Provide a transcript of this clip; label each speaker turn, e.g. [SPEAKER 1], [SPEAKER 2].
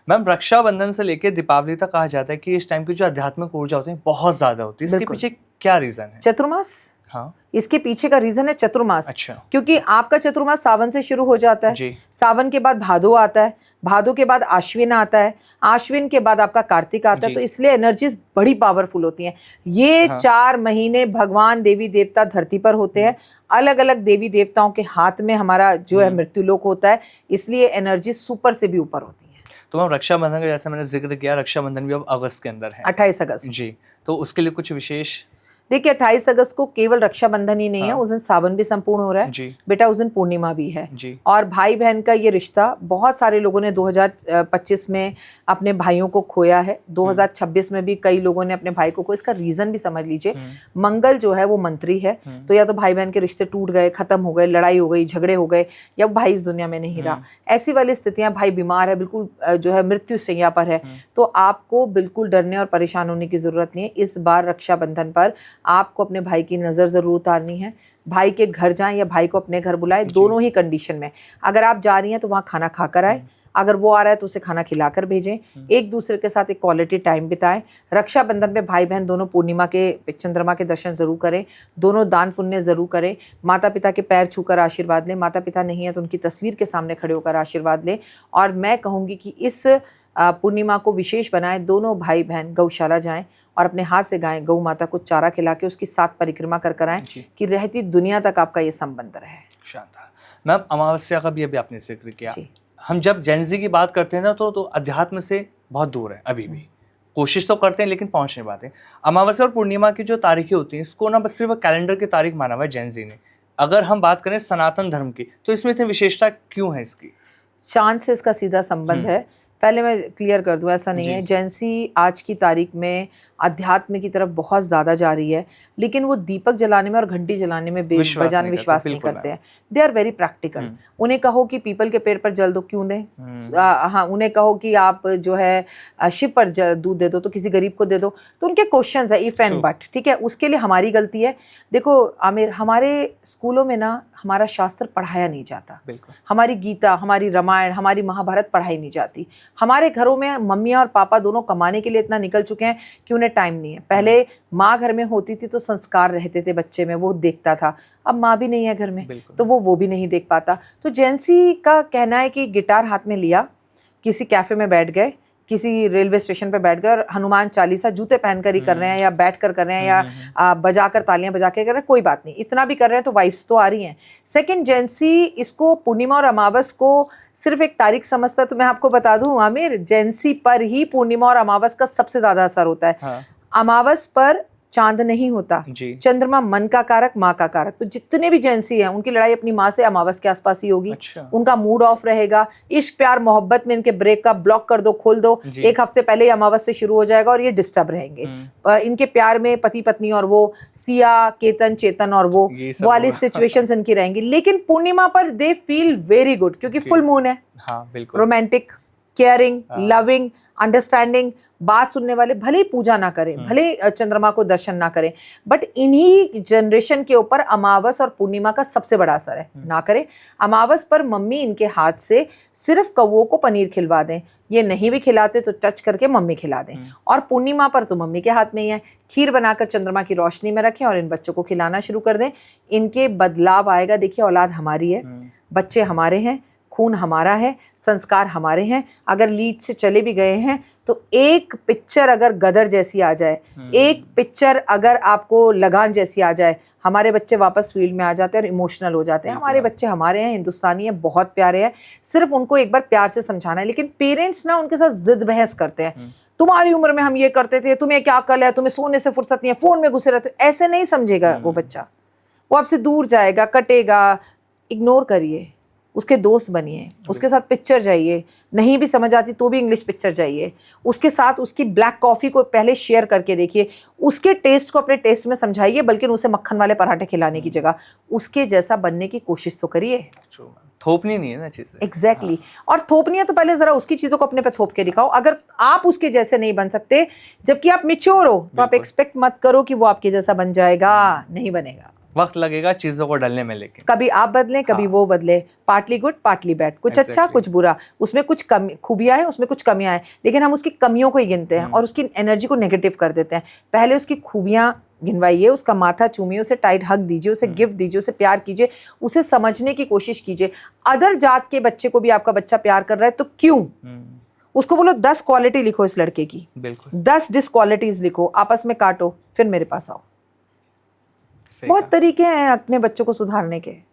[SPEAKER 1] Ma'am Rakshabandhan से लेकर दीपावली तक कहा जाता है कि इस टाइम की जो आध्यात्मिक ऊर्जा होती है बहुत ज्यादा होती है, इसके
[SPEAKER 2] बिल्कुल।
[SPEAKER 1] पीछे क्या रीजन है?
[SPEAKER 2] चतुर्मास,
[SPEAKER 1] हाँ
[SPEAKER 2] इसके पीछे का रीजन है चतुर्मास।
[SPEAKER 1] अच्छा
[SPEAKER 2] क्योंकि आपका चतुर्मास सावन से शुरू हो जाता है,
[SPEAKER 1] जी
[SPEAKER 2] सावन के बाद भादो आता है, भादो के बाद आश्विन आता है, आश्विन के बाद आपका कार्तिक आता है,
[SPEAKER 1] जी
[SPEAKER 2] तो इसलिए एनर्जीज बड़ी पावरफुल होती हैं। ये
[SPEAKER 1] हाँ
[SPEAKER 2] 4 महीने भगवान देवी देवता धरती पर होते हैं, अलग अलग देवी देवताओं के हाथ में हमारा जो है मृत्युलोक होता है, इसलिए एनर्जी सुपर से भी ऊपर होती है।
[SPEAKER 1] तो मैम रक्षाबंधन का जैसे मैंने जिक्र किया, रक्षाबंधन भी अब अगस्त के अंदर है
[SPEAKER 2] 28 अगस्त।
[SPEAKER 1] जी, तो उसके लिए कुछ विशेष?
[SPEAKER 2] देखिए 28 अगस्त को केवल रक्षाबंधन ही नहीं है,
[SPEAKER 1] हाँ
[SPEAKER 2] उस दिन सावन भी संपूर्ण हो रहा है
[SPEAKER 1] जी
[SPEAKER 2] बेटा, उस दिन पूर्णिमा भी है।
[SPEAKER 1] जी
[SPEAKER 2] और भाई बहन का ये रिश्ता, बहुत सारे लोगों ने 2025 में अपने भाइयों को खोया है, 2026 में भी कई लोगों ने अपने भाई को खोया। इसका रीजन भी समझ लीजिए, मंगल जो है वो मंत्री है, तो या तो भाई बहन के रिश्ते टूट गए, खत्म हो गए, लड़ाई हो गई, झगड़े हो गए, या भाई इस दुनिया में नहीं रहा, ऐसी वाली स्थितियां, भाई बीमार है, बिल्कुल जो है मृत्यु शैया पर है, तो आपको बिल्कुल डरने और परेशान होने की जरूरत नहीं है। इस बार रक्षाबंधन पर आपको अपने भाई की नज़र ज़रूर उतारनी है। भाई के घर जाएं या भाई को अपने घर बुलाएं, दोनों ही कंडीशन में। अगर आप जा रही हैं तो वहाँ खाना खाकर आए, अगर वो आ रहा है तो उसे खाना खिलाकर भेजें, एक दूसरे के साथ एक क्वालिटी टाइम बिताएं। रक्षाबंधन पे भाई बहन दोनों पूर्णिमा के चंद्रमा के दर्शन ज़रूर करें, दोनों दान पुण्य ज़रूर करें, माता पिता के पैर छूकर आशीर्वाद लें, माता पिता नहीं है तो उनकी तस्वीर के सामने खड़े होकर आशीर्वाद लें। और मैं कहूँगी कि इस पूर्णिमा को विशेष बनाएं, दोनों भाई बहन गौशाला जाएं और अपने हाथ से गाय गौ माता को चारा खिला के उसकी 7 परिक्रमा कर आएं कि रहती दुनिया तक आपका ये संबंध रहे।
[SPEAKER 1] शानदार। मैम अमावस्या का भी अभी आपने जिक्र किया, हम जब जेनजी की बात करते हैं ना तो अध्यात्म से बहुत दूर है, अभी भी कोशिश तो करते हैं लेकिन पहुंच नहीं पाते। अमावस्या और पूर्णिमा की जो तारीखें होती हैं, इसको ना बस सिर्फ कैलेंडर की तारीख माना हुआ है जेनजी ने। अगर हम बात करें सनातन धर्म की, तो इसमें इतनी विशेषता क्यों है इसकी?
[SPEAKER 2] चांद से इसका सीधा संबंध है। पहले मैं क्लियर कर दूं, ऐसा नहीं है, जेंसी आज की तारीख में अध्यात्म की तरफ बहुत ज़्यादा जा रही है, लेकिन वो दीपक जलाने में और घंटी जलाने में बेबजान विश्वास नहीं करते हैं। They are very practical. उन्हें कहो कि पीपल के पेड़ पर जल दो, क्यों दें? हाँ, उन्हें कहो कि आप जो है शिव पर दूध दे दो, तो किसी गरीब को दे दो, तो उनके क्वेश्चंस है इफ एंड बट, ठीक है। उसके लिए हमारी गलती है। देखो आमिर, हमारे स्कूलों में ना हमारा शास्त्र पढ़ाया नहीं जाता, हमारी गीता, हमारी रामायण, हमारी महाभारत पढ़ाई नहीं जाती। हमारे घरों में मम्मियाँ और पापा दोनों कमाने के लिए इतना निकल चुके हैं कि उन्हें टाइम नहीं है। पहले माँ घर में होती थी तो संस्कार रहते थे बच्चे में, वो देखता था। अब माँ भी नहीं है घर में तो वो भी नहीं देख पाता। तो जेंसी का कहना है कि गिटार हाथ में लिया, किसी कैफे में बैठ गए, किसी रेलवे स्टेशन पे बैठ गए और हनुमान चालीसा जूते पहनकर ही कर रहे हैं, या बैठकर कर रहे हैं, या बजाकर तालियां बजा के कर रहे हैं, कोई बात नहीं, इतना भी कर रहे हैं तो वाइफ्स तो आ रही हैं। सेकंड, जेंसी इसको पूर्णिमा और अमावस को सिर्फ एक तारीख समझता, तो मैं आपको बता दूं आमिर, जेंसी पर ही पूर्णिमा और अमावस का सबसे ज्यादा असर होता है। हाँ। अमावस पर चांद नहीं होता, चंद्रमा मन का कारक, माँ का कारक। तो जितने भी जेंसी हैं उनकी लड़ाई अपनी माँ से अमावस के आसपास ही होगी। अच्छा। उनका मूड ऑफ रहेगा, इश्क प्यार मोहब्बत में इनके ब्रेक का ब्लॉक कर दो, खोल दो, एक हफ्ते पहले ही अमावस से शुरू हो जाएगा और ये डिस्टर्ब रहेंगे। इनके प्यार में पति पत्नी और वो सिया केतन चेतन और वो वाली सिचुएशंस इनकी रहेंगी। लेकिन पूर्णिमा पर दे फील वेरी गुड, क्योंकि फुल मून है, रोमांटिक, केयरिंग, लविंग, अंडरस्टैंडिंग, बात सुनने वाले, भले ही पूजा ना करें, भले चंद्रमा को दर्शन ना करें, बट इन्हीं जनरेशन के ऊपर अमावस और पूर्णिमा का सबसे बड़ा असर है। ना करें। अमावस पर मम्मी इनके हाथ से सिर्फ कौवों को पनीर खिलवा दें, ये नहीं भी खिलाते तो टच करके मम्मी खिला दें। और पूर्णिमा पर तो मम्मी के हाथ में ही है, खीर बनाकर चंद्रमा की रोशनी में रखें और इन बच्चों को खिलाना शुरू कर दें। इनके बदलाव आएगा। देखिए औलाद हमारी है, बच्चे हमारे हैं, खून हमारा है, संस्कार हमारे हैं। अगर लीड से चले भी गए हैं तो एक पिक्चर अगर गदर जैसी आ जाए, एक पिक्चर अगर आपको लगान जैसी आ जाए, हमारे बच्चे वापस फील्ड में आ जाते हैं और इमोशनल हो जाते हैं। हमारे बच्चे हमारे हैं, हिंदुस्तानी हैं, बहुत प्यारे हैं, सिर्फ उनको एक बार प्यार से समझाना है। लेकिन पेरेंट्स ना उनके साथ जिद बहस करते हैं, तुम्हारी उम्र में हम ये करते थे, तुम्हें क्या अकल है, तुम्हें सोने से फुर्सत नहीं है, फोन में घुसे रहते। ऐसे नहीं समझेगा वो बच्चा, वो आपसे दूर जाएगा, कटेगा। इग्नोर करिए, उसके दोस्त बनिए, उसके साथ पिक्चर जाइए, नहीं भी समझ आती तो भी इंग्लिश पिक्चर जाइए, उसके साथ उसकी ब्लैक कॉफ़ी को पहले शेयर करके देखिए, उसके टेस्ट को अपने टेस्ट में समझाइए, बल्कि उसे मक्खन वाले पराठे खिलाने की जगह उसके जैसा बनने की कोशिश तो करिए।
[SPEAKER 1] थोपनी नहीं है ना चीज़ें।
[SPEAKER 2] एग्जैक्टली। और थोपनी है तो पहले जरा उसकी चीज़ों को अपने पे थोप के दिखाओ। अगर आप उसके जैसे नहीं बन सकते, जबकि आप मैच्योर हो, तो आप एक्सपेक्ट मत करो कि वो आपके जैसा बन जाएगा, नहीं बनेगा।
[SPEAKER 1] वक्त लगेगा चीजों को डलने में, लेकिन
[SPEAKER 2] कभी आप बदलें, कभी वो बदले, पार्टली गुड पार्टली बैड, कुछ अच्छा कुछ बुरा, उसमें कुछ कमी खूबियां हैं, उसमें कुछ कमियां हैं, लेकिन हम उसकी कमियों को ही गिनते हैं और उसकी एनर्जी को नेगेटिव कर देते हैं। पहले उसकी खूबियां गिनवाइए, उसका माथा चूमिए, उसे टाइट हक दीजिए, उसे गिफ्ट दीजिए, उसे प्यार कीजिए, उसे समझने की कोशिश कीजिए। अदर जात के बच्चे को भी आपका बच्चा प्यार कर रहा है तो क्यों? उसको बोलो 10 क्वालिटी लिखो इस लड़के की,
[SPEAKER 1] बिल्कुल
[SPEAKER 2] 10 डिसक्वालिटीज लिखो, आपस में काटो, फिर मेरे पास आओ।
[SPEAKER 1] सही
[SPEAKER 2] बहुत
[SPEAKER 1] कहा।
[SPEAKER 2] तरीके हैं अपने बच्चों को सुधारने के।